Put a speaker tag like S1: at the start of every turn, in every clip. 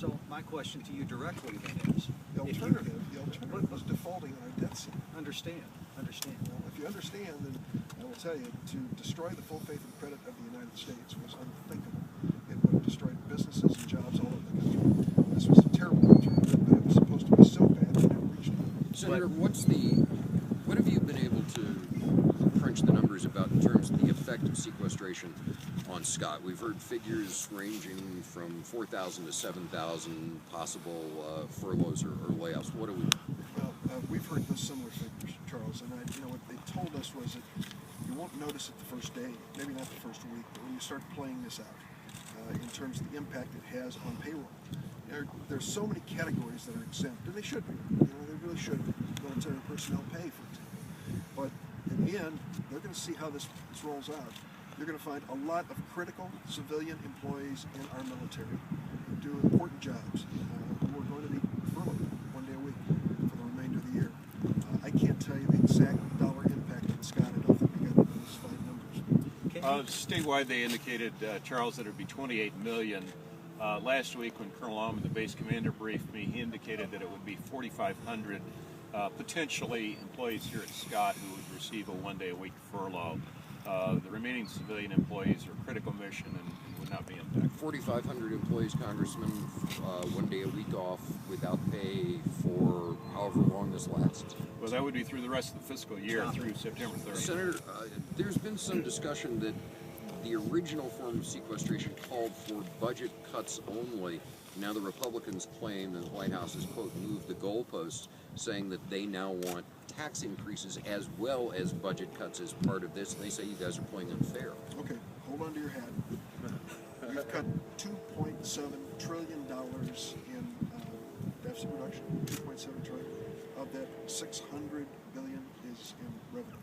S1: So my question to you directly then is,
S2: The alternative was defaulting on our debt ceiling.
S1: Understand.
S2: Well, if you understand, then I will tell you, to destroy the full faith and credit of the United States was unthinkable. It would have destroyed businesses and jobs all over the country. This was a terrible alternative, but it was supposed to be so bad that it reached it.
S3: Senator, what have you been able to crunch the numbers about in terms of the effect of sequestration on Scott? We've heard figures ranging from 4,000 to 7,000 possible furloughs or layoffs. What do we?
S2: Well, we've heard those similar figures, Charles, and what they told us was that you won't notice it the first day, maybe not the first week, but when you start playing this out, in terms of the impact it has on payroll. There's so many categories that are exempt, and they should be. They really should be. Military personnel pay, for example. But in the end, they're going to see how this rolls out. You're going to find a lot of critical civilian employees in our military who do important jobs who are going to be furloughed 1 day a week for the remainder of the year. I can't tell you the exact dollar impact on Scott. I don't think we got into those fine numbers.
S4: Statewide, they indicated, Charles, that it would be $28 million. Last week, when Colonel Alman, the base commander, briefed me, he indicated that it would be 4,500 potentially employees here at Scott who would receive a 1 day a week furlough. The remaining civilian employees are critical mission and would not be impacted. 4,500
S3: employees, Congressman, 1 day a week off without pay for however long this lasts.
S4: Well, that would be through the rest of the fiscal year, through September 30th.
S3: Senator, there's been some discussion that the original form of sequestration called for budget cuts only. Now the Republicans claim that the White House has, quote, moved the goalposts, saying that they now want tax increases as well as budget cuts as part of this, and they say you guys are playing unfair.
S2: Okay, hold on to your hat. We've cut $2.7 trillion in deficit reduction, $2.7 trillion. Of that, $600 billion is in revenue.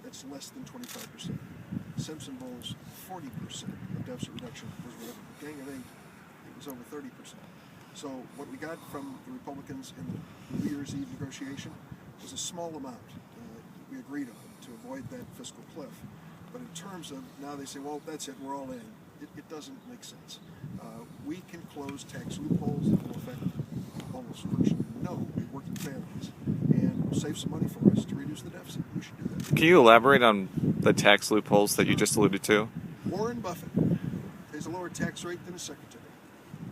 S2: That's less than 25%. Simpson Bowles, 40% of deficit reduction was revenue. Gang of 8, it was over 30%. So what we got from the Republicans in the New Year's Eve negotiation was a small amount we agreed on to avoid that fiscal cliff. But in terms of, now they say, well, that's it, we're all in. It doesn't make sense. We can close tax loopholes that will affect almost virtually no working families and will save some money for us to reduce the deficit. We should do that.
S5: Can you elaborate on the tax loopholes that you just alluded to?
S2: Warren Buffett pays a lower tax rate than his secretary.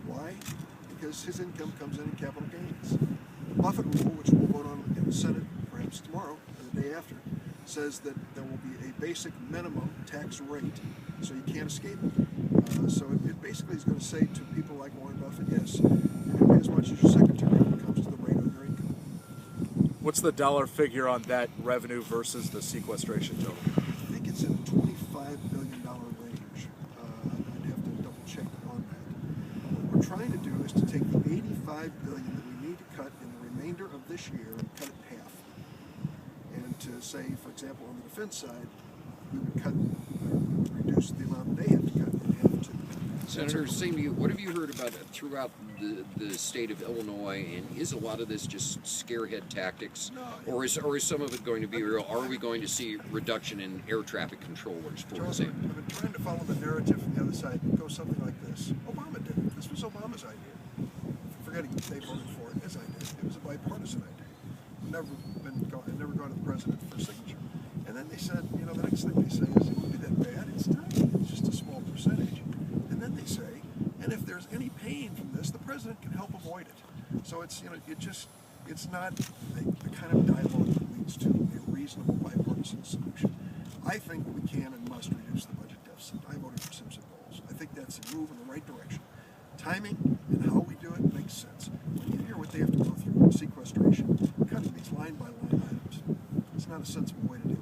S2: Why? Because his income comes in capital gains. The Buffett rule, which we'll vote on in the Senate perhaps tomorrow or the day after, says that there will be a basic minimum tax rate, so you can't escape it. So it basically is going to say to people like Warren Buffett, yes, you're going to pay as much as your secretary when it comes to the rate of your income.
S6: What's the dollar figure on that revenue versus the sequestration total?
S2: I think it's in the $25 billion range. I'd have to double check on that. What we're trying to do is to take the $85 billion that we need to cut in the remainder of this year and cut it half. And to say, for example, on the defense side, we would reduce the amount they have to cut in half too.
S3: Senator, same to you. What have you heard about throughout the state of Illinois, and is a lot of this just scarehead tactics, or is some of it going to be real? Are we going to see reduction in air traffic controllers, for
S2: Charles,
S3: example?
S2: I've been trying to follow the narrative from the other side. It goes something like this. Obama did it. This was Obama's idea. Forgetting they voted for it, as I did. It was a bipartisan idea. Never gone to the president for signature. And then they said, the next thing they say is, it won't be that bad. It's tiny. It's just a small percentage. And then they say, and if there's any pain from this, the president can help avoid it. So it's, it's not the kind of dialogue that leads to a reasonable bipartisan solution. I think we can and must reduce the budget deficit. I voted for Simpson Bowles. I think that's a move in the right direction. Timing and how we do it makes sense. When you hear what they have to go through in sequestration, cutting these line by line items, it's not a sensible way to do it.